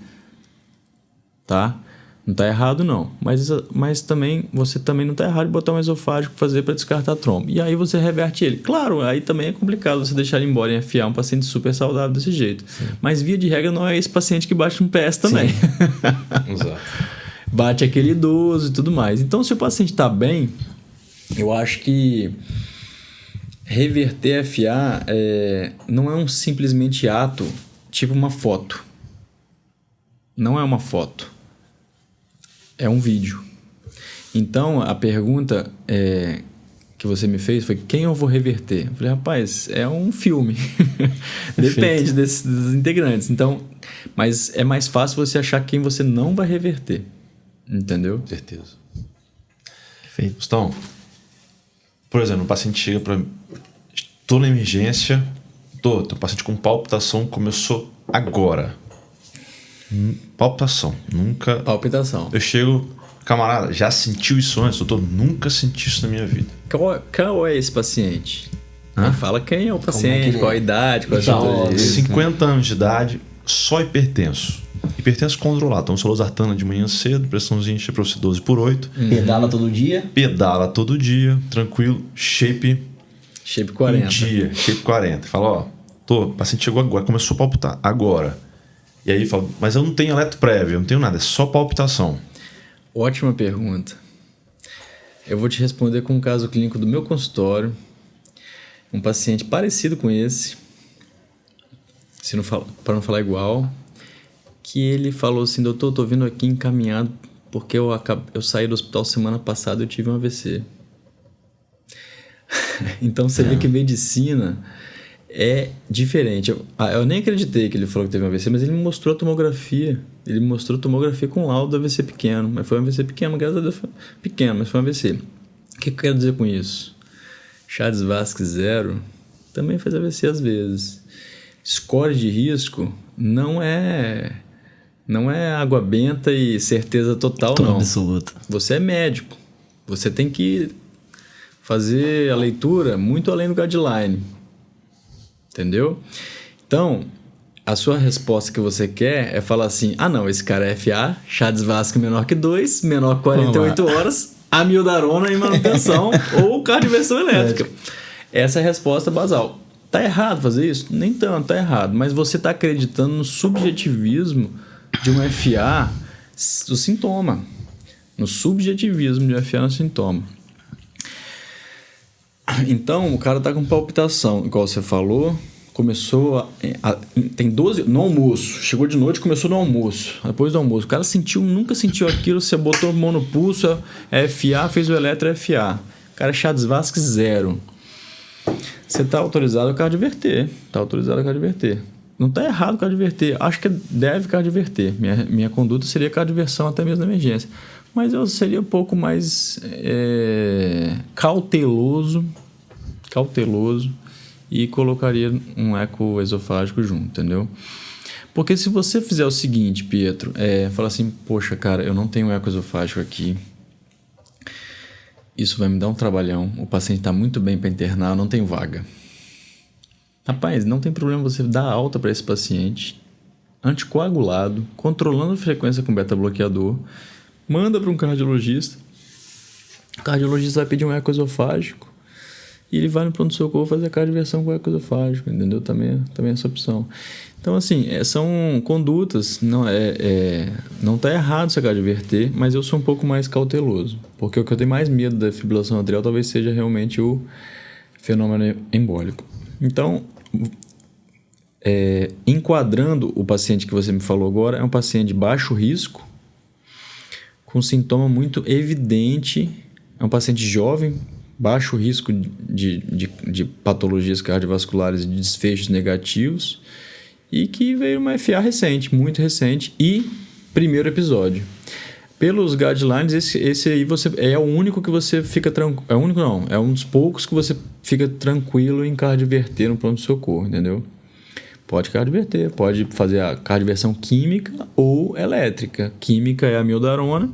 Tá? Não tá errado não. Mas também, você também não tá errado de botar um esofágico fazer para descartar trombo. E aí você reverte ele. Claro, aí também é complicado você deixar ele embora em FA um paciente super saudável desse jeito. Sim. Mas via de regra não é esse paciente que bate no PS também. Exato. Bate aquele idoso e tudo mais. Então, se o paciente está bem, eu acho que reverter FA não é um simplesmente ato, tipo uma foto. Não é uma foto. É um vídeo. Então, a pergunta que você me fez foi quem eu vou reverter? Eu falei, rapaz, é um filme. Depende desses integrantes. Então, mas é mais fácil você achar quem você não vai reverter. Entendeu? Certeza. Perfeito. Então, por exemplo, o paciente chega para... Estou na emergência, tô paciente com palpitação, começou agora. Palpitação, nunca... Palpitação. Eu chego, camarada, já sentiu isso antes? Doutor, nunca senti isso na minha vida. Qual é esse paciente? Fala quem é o paciente, qual a idade, qual a idade. 50 anos de idade, só hipertenso. Hipertenso controlado. Toma losartana de manhã cedo, pressãozinha para 12/8. Pedala todo dia? Pedala todo dia, tranquilo. Shape 40. Shape 40. Fala, o paciente chegou agora, começou a palpitar. Agora. E aí fala, mas eu não tenho eletro prévio, eu não tenho nada, é só palpitação. Ótima pergunta. Eu vou te responder com um caso clínico do meu consultório. Um paciente parecido com esse, para não falar igual, que ele falou assim, doutor, eu tô vindo aqui encaminhado porque eu saí do hospital semana passada e eu tive um AVC. Então você vê que medicina é diferente. Eu nem acreditei que ele falou que teve um AVC, mas ele me mostrou a tomografia. Ele me mostrou a tomografia com laudo do AVC pequeno. Mas foi um AVC pequeno, graças a Deus foi pequeno, mas foi um AVC. que eu quero dizer com isso? Chades Vasque 0 também faz AVC às vezes. Score de risco não é água benta e certeza total, não. Absoluta. Você é médico. Você tem que fazer a leitura muito além do guideline. Entendeu? Então, a sua resposta que você quer é falar assim, não, esse cara é FA, Chades Vasque menor que 2, menor que 48 horas, amiodarona em manutenção ou cardioversão elétrica. Essa é a resposta basal. Tá errado fazer isso? Nem tanto, tá errado. Mas você tá acreditando no subjetivismo de um FA do sintoma. No subjetivismo de um FA no sintoma. Então, o cara tá com palpitação, igual você falou, começou tem 12... No almoço, chegou de noite, começou no almoço. Depois do almoço, o cara nunca sentiu aquilo, você botou a mão no pulso, é FA, fez o eletro, é FA. O cara é Chades Vasque 0. Você tá autorizado a cardioverter. Não tá errado cardioverter. Acho que deve cardioverter. Minha conduta seria cardioversão até mesmo na emergência. Mas eu seria um pouco mais cauteloso e colocaria um eco esofágico junto, entendeu? Porque se você fizer o seguinte, Pietro, falar assim, poxa, cara, eu não tenho eco esofágico aqui, isso vai me dar um trabalhão, o paciente está muito bem para internar, eu não tenho vaga. Rapaz, não tem problema você dar alta para esse paciente, anticoagulado, controlando a frequência com beta-bloqueador, manda para um cardiologista, o cardiologista vai pedir um eco esofágico e ele vai no pronto-socorro fazer a cardioversão com eco esofágico, entendeu? Também é essa opção. Então, assim, são condutas, não está errado você cardioverter, mas eu sou um pouco mais cauteloso, porque o que eu tenho mais medo da fibrilação atrial talvez seja realmente o fenômeno embólico. Então, enquadrando o paciente que você me falou agora, é um paciente de baixo risco, com sintoma muito evidente, é um paciente jovem, baixo risco de patologias cardiovasculares e de desfechos negativos, e que veio uma FA recente, muito recente, e primeiro episódio. Pelos guidelines, esse aí é o único que você fica tranquilo. É o único não, é um dos poucos que você fica tranquilo em cardioverter no pronto-socorro, entendeu? Pode cardioverter, pode fazer a cardioversão química ou elétrica. Química é a amiodarona,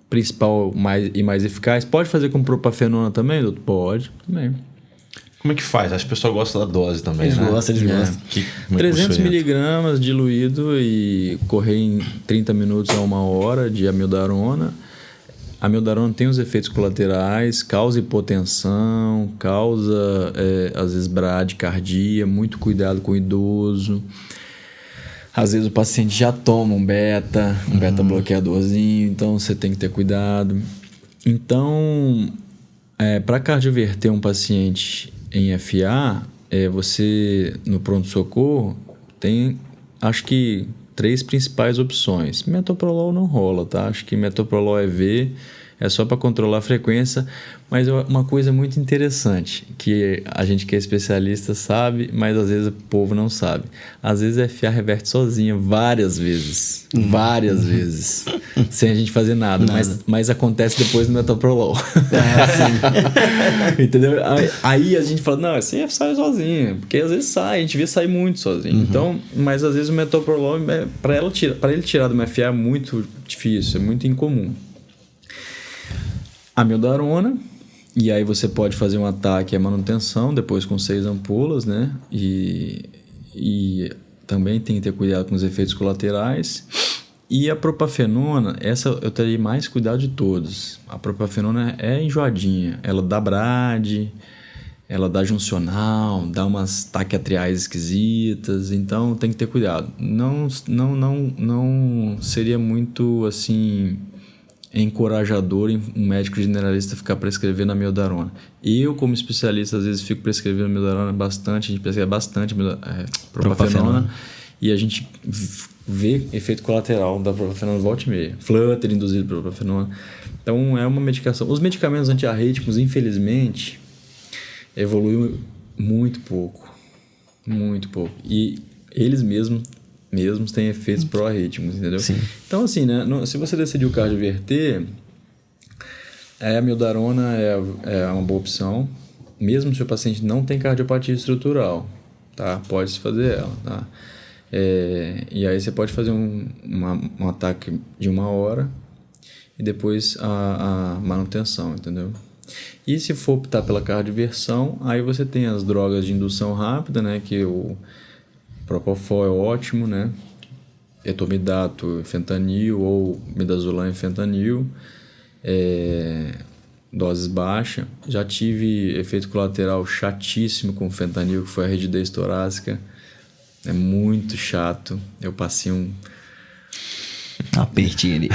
principal e mais eficaz. Pode fazer com propafenona também, doutor? Pode, também. Como é que faz? Acho que o pessoal gosta da dose também, Eles né? gostam. 300 miligramas diluído e correr em 30 minutos a 1 hora de amiodarona. A amiodarona tem os efeitos colaterais, causa hipotensão, causa, às vezes, bradicardia, muito cuidado com o idoso. Às vezes o paciente já toma um beta bloqueadorzinho, então você tem que ter cuidado. Então, para cardioverter um paciente em FA, você, no pronto-socorro, tem, acho que, 3 principais opções. Metoprolol não rola, tá? Acho que metoprolol EV é só para controlar a frequência, mas uma coisa muito interessante, que a gente que é especialista sabe, mas às vezes o povo não sabe. Às vezes a FA reverte sozinha várias vezes, sem a gente fazer nada. Mas acontece depois do metoprolol. Entendeu? Aí a gente fala, não, assim sai sozinho, porque às vezes a gente vê sair muito sozinho. Então, mas às vezes o metoprolol, para ele tirar de uma FA é muito difícil, é muito incomum. Amiodarona, e aí você pode fazer um ataque à manutenção, depois com 6 ampolas, né? E também tem que ter cuidado com os efeitos colaterais. E a propafenona, essa eu teria mais cuidado de todos. A propafenona é enjoadinha, ela dá brad, ela dá juncional, dá umas taquiatriais esquisitas, então tem que ter cuidado. Não seria muito assim encorajador um médico generalista ficar prescrevendo a amiodarona. Eu, como especialista, às vezes fico prescrevendo a amiodarona bastante, a gente prescreve bastante propafenona, e a gente vê efeito colateral da propafenona volta e meia. Flutter induzido por propafenona. Então, é uma medicação. Os medicamentos antiarrítmicos, infelizmente, evoluíram muito pouco. Muito pouco. E eles mesmos têm efeitos pró-arrítmicos, entendeu? Sim. Então, assim, né, se você decidiu cardioverter, A amiodarona é uma boa opção, mesmo se o paciente não tem cardiopatia estrutural, tá? Pode-se fazer ela, tá? E aí você pode fazer um ataque de 1 hora e depois a manutenção, entendeu? E se for optar pela cardioversão, aí você tem as drogas de indução rápida, né? Que o Propofol é ótimo, né? Etomidato, fentanil ou midazolam e fentanil, doses baixas. Já tive efeito colateral chatíssimo com fentanil, que foi a rigidez torácica. É muito chato. Eu passei um apertinho ali.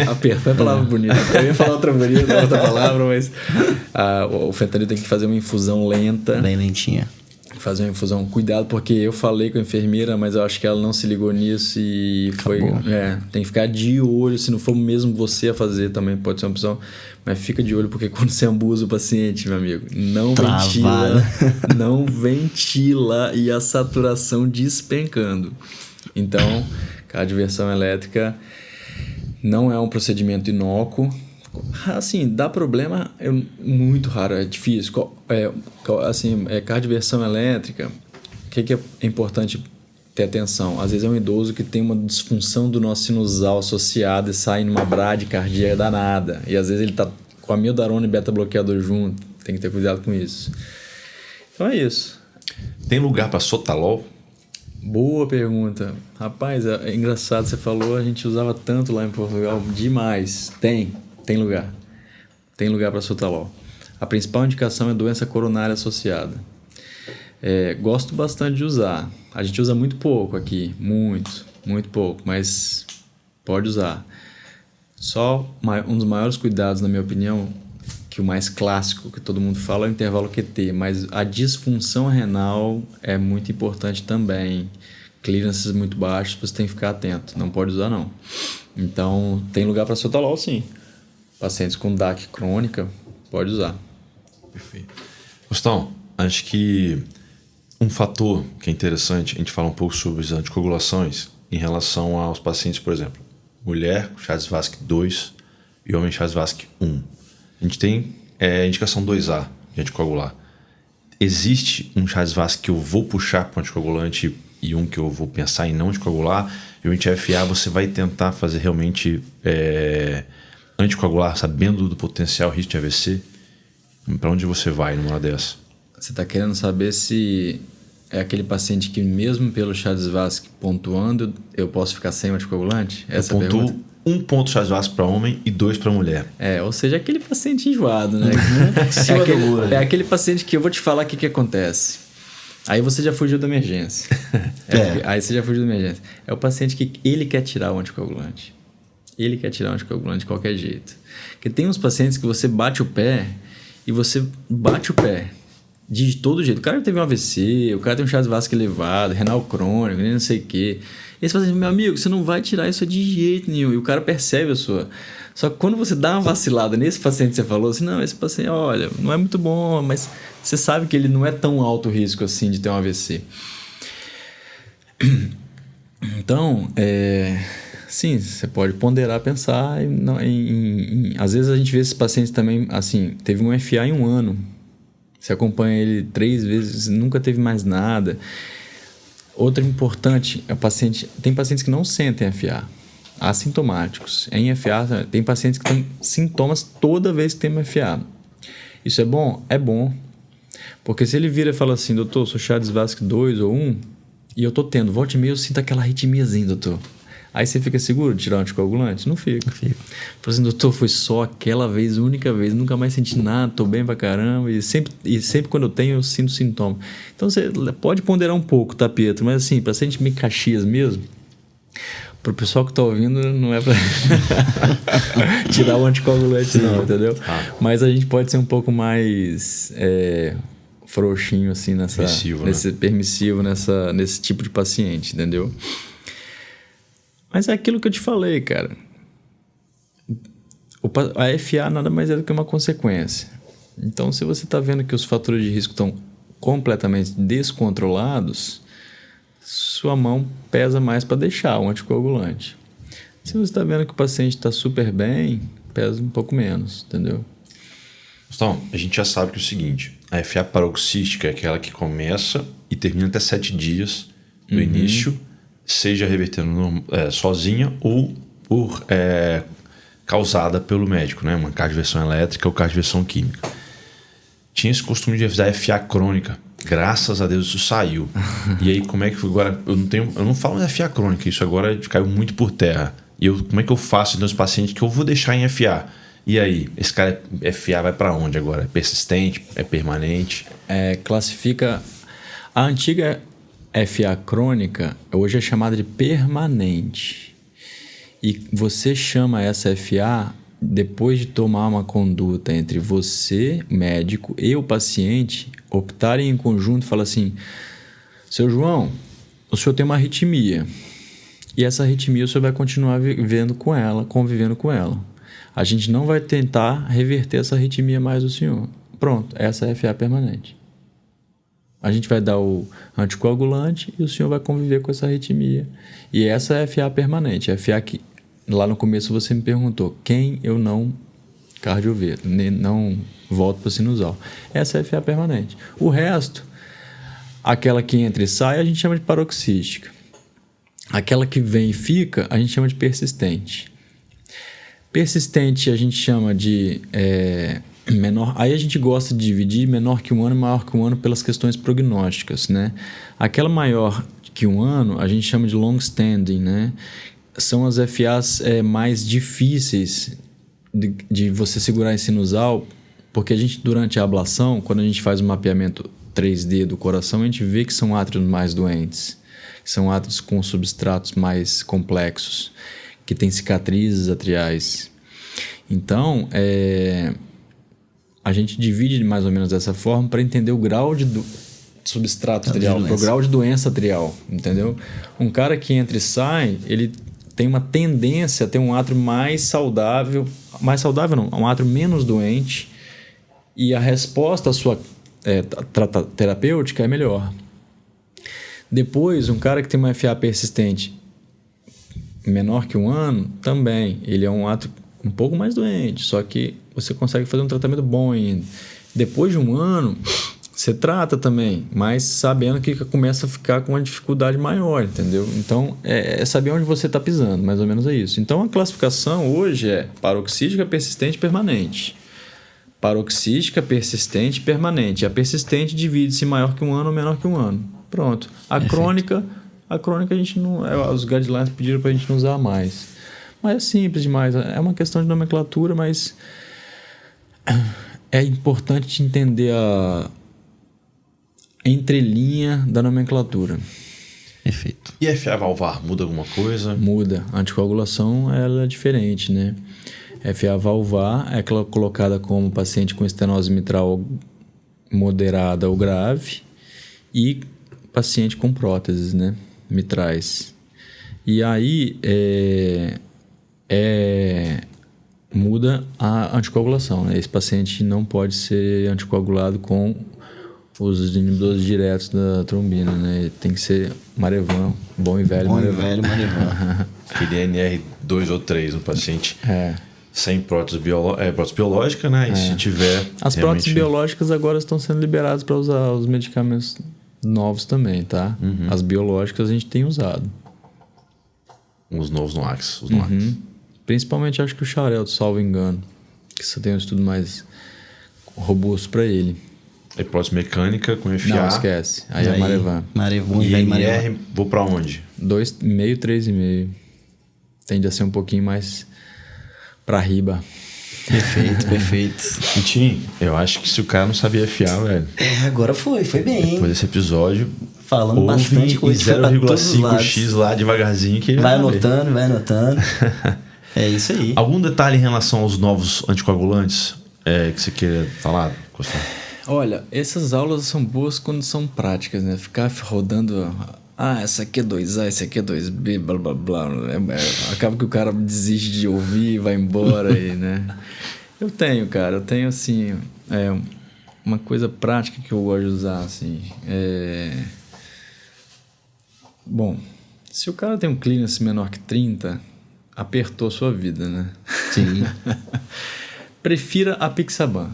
Aperto, foi a palavra bonita. Eu ia falar outra bonita, outra palavra, mas o fentanil tem que fazer uma infusão lenta. Bem lentinha. Fazer uma infusão. Cuidado, porque eu falei com a enfermeira, mas eu acho que ela não se ligou nisso e foi... tem que ficar de olho. Se não for mesmo você a fazer, também pode ser uma opção. Mas fica de olho, porque quando você abusa o paciente, meu amigo, não ventila. Não ventila e a saturação despencando. Então, cardioversão elétrica não é um procedimento inócuo. Assim, dá problema, muito raro, é difícil. Cardioversão elétrica, o que é importante ter atenção? Às vezes é um idoso que tem uma disfunção do nosso sinusal associada e sai numa bradicardia danada. E às vezes ele está com amiodarona e beta-bloqueador junto. Tem que ter cuidado com isso. Então é isso. Tem lugar para sotalol? Boa pergunta. Rapaz, é engraçado, você falou, a gente usava tanto lá em Portugal, demais. Tem lugar. Tem lugar para sotalol. A principal indicação é doença coronária associada. Gosto bastante de usar. A gente usa muito pouco aqui, muito pouco, mas pode usar. Só um dos maiores cuidados, na minha opinião, que o mais clássico que todo mundo fala é o intervalo QT, mas a disfunção renal é muito importante também. Clearances muito baixos, você tem que ficar atento. Não pode usar, não. Então, tem lugar para sotalol, sim. Pacientes com DAC crônica, pode usar. Perfeito. Gustavo, acho que um fator que é interessante, a gente fala um pouco sobre as anticoagulações em relação aos pacientes, por exemplo, mulher Chasles-Vasque 2 e homem Chasles-Vasque 1. A gente tem indicação 2A de anticoagular. Existe um Chasles-Vasque que eu vou puxar para o anticoagulante e um que eu vou pensar em não anticoagular, e o anti-FA você vai tentar fazer realmente anticoagular, sabendo do potencial risco de AVC? Para onde você vai numa hora dessa? Você está querendo saber se é aquele paciente que mesmo pelo Chasles-Vasque pontuando, eu posso ficar sem anticoagulante? Essa eu pontuo pergunta? 1 ponto Chasles-Vasque para homem e 2 para mulher. Ou seja, aquele paciente enjoado, né? É aquele paciente que eu vou te falar o que acontece. Aí você já fugiu da emergência. Aí você já fugiu da emergência. É o paciente que ele quer tirar o anticoagulante. Ele quer tirar o anticoagulante de qualquer jeito. Porque tem uns pacientes que você bate o pé e você bate o pé de todo jeito. O cara teve um AVC, o cara tem um Chasles-Vasque elevado, renal crônico, nem não sei o quê. Esse paciente, meu amigo, você não vai tirar isso de jeito nenhum. E o cara percebe a sua. Só que quando você dá uma vacilada nesse paciente que você falou assim, não, esse paciente, olha, não é muito bom, mas você sabe que ele não é tão alto risco assim de ter um AVC. Então, sim, você pode ponderar, pensar às vezes a gente vê esses pacientes também, assim, teve um FA em 1 ano. Você acompanha ele 3 vezes, nunca teve mais nada. Outra importante, tem pacientes que não sentem FA, assintomáticos. Em FA, tem pacientes que têm sintomas toda vez que tem uma FA. Isso é bom? É bom. Porque se ele vira e fala assim, doutor, sou Chasles-Vasque 2 ou 1, e eu tô tendo, volta e meia eu sinto aquela arritmiazinha, doutor. Aí você fica seguro de tirar um anticoagulante? Não fica. Fala assim, doutor, foi só aquela vez, única vez, nunca mais senti nada, tô bem pra caramba, e sempre quando eu tenho, eu sinto sintoma. Então você pode ponderar um pouco, tá, Pietro? Mas assim, pra gente meio Caxias mesmo, pro pessoal que tá ouvindo, não é pra tirar o anticoagulante, não, entendeu? Mas a gente pode ser um pouco mais frouxinho, assim, permissivo nesse tipo de paciente, entendeu? Mas é aquilo que eu te falei, cara. A FA nada mais é do que uma consequência. Então, se você está vendo que os fatores de risco estão completamente descontrolados, sua mão pesa mais para deixar o anticoagulante. Se você está vendo que o paciente está super bem, pesa um pouco menos, entendeu? Então, a gente já sabe que é o seguinte, a FA paroxística é aquela que começa e termina até 7 dias do início, seja revertendo sozinha ou por causada pelo médico, né? Uma cardioversão elétrica ou cardioversão química. Tinha esse costume de fazer FA crônica. Graças a Deus isso saiu. E aí como é que foi agora? Eu não falo de FA crônica, isso agora caiu muito por terra. E como é que eu faço então esse paciente que eu vou deixar em FA? E aí, esse cara FA vai para onde agora? É persistente? É permanente? Classifica... A antiga FA crônica hoje é chamada de permanente. E você chama essa FA depois de tomar uma conduta entre você, médico, e o paciente, optarem em conjunto e falar assim: seu João, o senhor tem uma arritmia. E essa arritmia o senhor vai continuar vivendo com ela, convivendo com ela. A gente não vai tentar reverter essa arritmia mais do senhor. Pronto, essa é a FA permanente. A gente vai dar o anticoagulante e o senhor vai conviver com essa arritmia. E essa é a FA permanente. A FA que, lá no começo você me perguntou, quem eu não cardioveto, não volto para sinusal. Essa é a FA permanente. O resto, aquela que entra e sai, a gente chama de paroxística. Aquela que vem e fica, a gente chama de persistente. Persistente a gente chama de menor. Aí a gente gosta de dividir menor que 1 ano e maior que 1 ano pelas questões prognósticas, né? Aquela maior que 1 ano a gente chama de long standing, né? São as FAs mais difíceis de você segurar em sinusal, porque a gente, durante a ablação, quando a gente faz o mapeamento 3D do coração, a gente vê que são átrios mais doentes, são átrios com substratos mais complexos, que têm cicatrizes atriais. Então, a gente divide mais ou menos dessa forma para entender o grau de substrato atrial, o grau de doença atrial, entendeu? Um cara que entra e sai, ele tem uma tendência a ter um átrio mais saudável não, um átrio menos doente, e a resposta à sua terapêutica é melhor. Depois, um cara que tem uma FA persistente menor que 1 ano, também, ele é um átrio um pouco mais doente, só que você consegue fazer um tratamento bom ainda. Depois de 1 ano, você trata também, mas sabendo que começa a ficar com uma dificuldade maior, entendeu? Então, é saber onde você está pisando, mais ou menos é isso. Então, a classificação hoje é paroxística, persistente e permanente. Paroxística, persistente e permanente. A persistente divide-se maior que 1 ano ou menor que 1 ano. Pronto. A crônica a gente não... Os guidelines pediram para a gente não usar mais. Mas é simples demais. É uma questão de nomenclatura, mas é importante entender a entrelinha da nomenclatura. Perfeito. E FA valvar, muda alguma coisa? Muda. A anticoagulação ela é diferente, né? FA valvar é colocada como paciente com estenose mitral moderada ou grave e paciente com próteses, né? Mitrais. E aí muda a anticoagulação, né? Esse paciente não pode ser anticoagulado com os inibidores diretos da trombina, né? Tem que ser Marevan, bom e velho Marevan. Aquele NR2 ou 3 no paciente sem prótese biológica, né? E se tiver... As próteses biológicas agora estão sendo liberadas para usar os medicamentos novos também, tá? Uhum. As biológicas a gente tem usado. Os novos NOACs. Principalmente acho que o Xarelto, salvo engano, que você tem um estudo mais robusto para ele. É prótese mecânica com FA. Não, esquece. Aí é Marevan. E NR, vou para onde? 2,5, 3,5. Tende a ser um pouquinho mais para riba. Perfeito. Tim, eu acho que se o cara não sabia FA, velho... agora foi bem, hein? Depois desse episódio... Falando bastante coisa. 0,5x lá devagarzinho que... Vai anotando. É isso aí. Algum detalhe em relação aos novos anticoagulantes que você queira falar, Costa? Olha, essas aulas são boas quando são práticas, né? Ficar rodando... essa aqui é 2A, essa aqui é 2B, blá, blá, blá. Acaba que o cara desiste de ouvir e vai embora aí, né? Eu tenho assim... uma coisa prática que eu gosto de usar, assim... Bom, se o cara tem um clearance menor que 30, apertou sua vida, né? Sim. Prefira a Pixaban.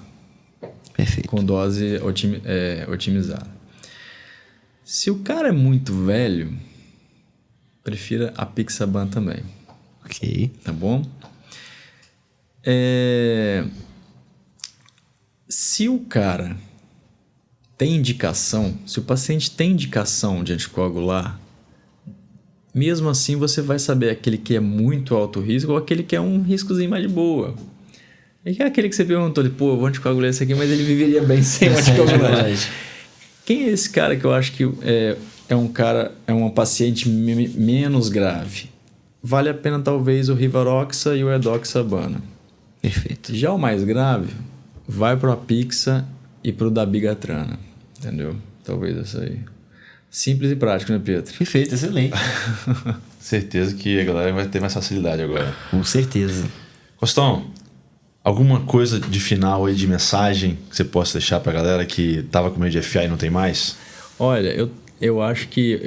Perfeito. com dose otimizada. Se o cara é muito velho, prefira a Pixaban também. Ok. Tá bom? Se o cara tem indicação, se o paciente tem indicação de anticoagular, mesmo assim você vai saber aquele que é muito alto risco ou aquele que é um riscozinho mais de boa. E é aquele que você perguntou, pô, eu vou anticoagular esse aqui, mas ele viveria bem sem o anticoagulante. Quem é esse cara que eu acho que é uma paciente menos grave? Vale a pena talvez o Rivaroxa e o Edoxabana. Perfeito. Já o mais grave, vai pro Apixa e pro Dabigatrana. Entendeu? Talvez essa aí. Simples e prático, né, Pedro? Perfeito, excelente. Certeza que a galera vai ter mais facilidade agora. Com certeza. Costão, alguma coisa de final aí, de mensagem que você possa deixar pra galera que tava com medo de FA e não tem mais? Olha, eu acho que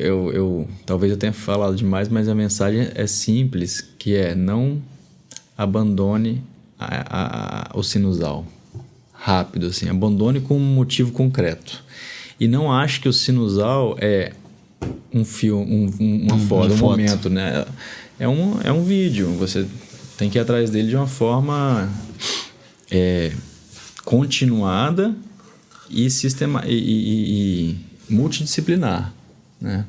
talvez eu tenha falado demais, mas a mensagem é simples, que é não abandone o sinusal. Rápido, assim. Abandone com um motivo concreto. E não ache que o sinusal é uma foto, um momento, né? É um vídeo. Você tem que ir atrás dele de uma forma continuada e multidisciplinar, né?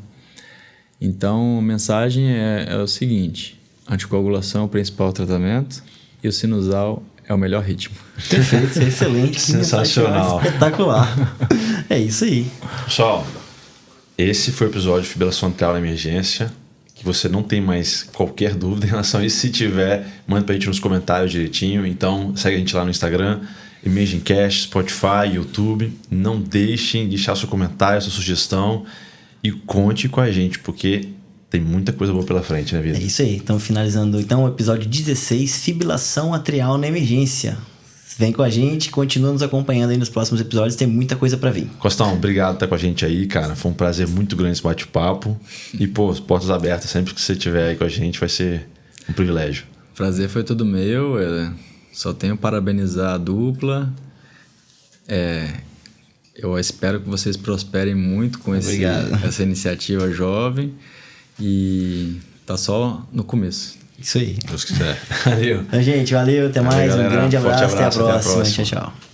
Então, a mensagem é o seguinte: anticoagulação é o principal tratamento e o sinusal é o melhor ritmo. Perfeito, excelente. Sensacional. Espetacular. É isso aí. Pessoal, esse foi o episódio de Fibrilação Atrial na Emergência. Que você não tem mais qualquer dúvida em relação a isso. Se tiver, manda pra gente nos comentários direitinho. Então, segue a gente lá no Instagram, EmergingCast, Spotify, YouTube. Não deixem de deixar seu comentário, sua sugestão. E conte com a gente, porque tem muita coisa boa pela frente, né, Vitor? É isso aí. Estamos finalizando então o episódio 16, Fibrilação Atrial na Emergência. Vem com a gente, continua nos acompanhando aí nos próximos episódios, tem muita coisa pra vir. Costão, obrigado por estar com a gente aí, cara. Foi um prazer muito grande esse bate-papo. E, pô, portas abertas, sempre que você estiver aí com a gente, vai ser um privilégio. Prazer foi todo meu. Só tenho a parabenizar a dupla. Eu espero que vocês prosperem muito com essa iniciativa jovem. E tá só no começo. Isso aí. Deus quiser. Valeu. Então, gente, valeu, até mais. Galera. Um grande Forte abraço, até a abraço, até a próxima. próxima. Tchau, tchau.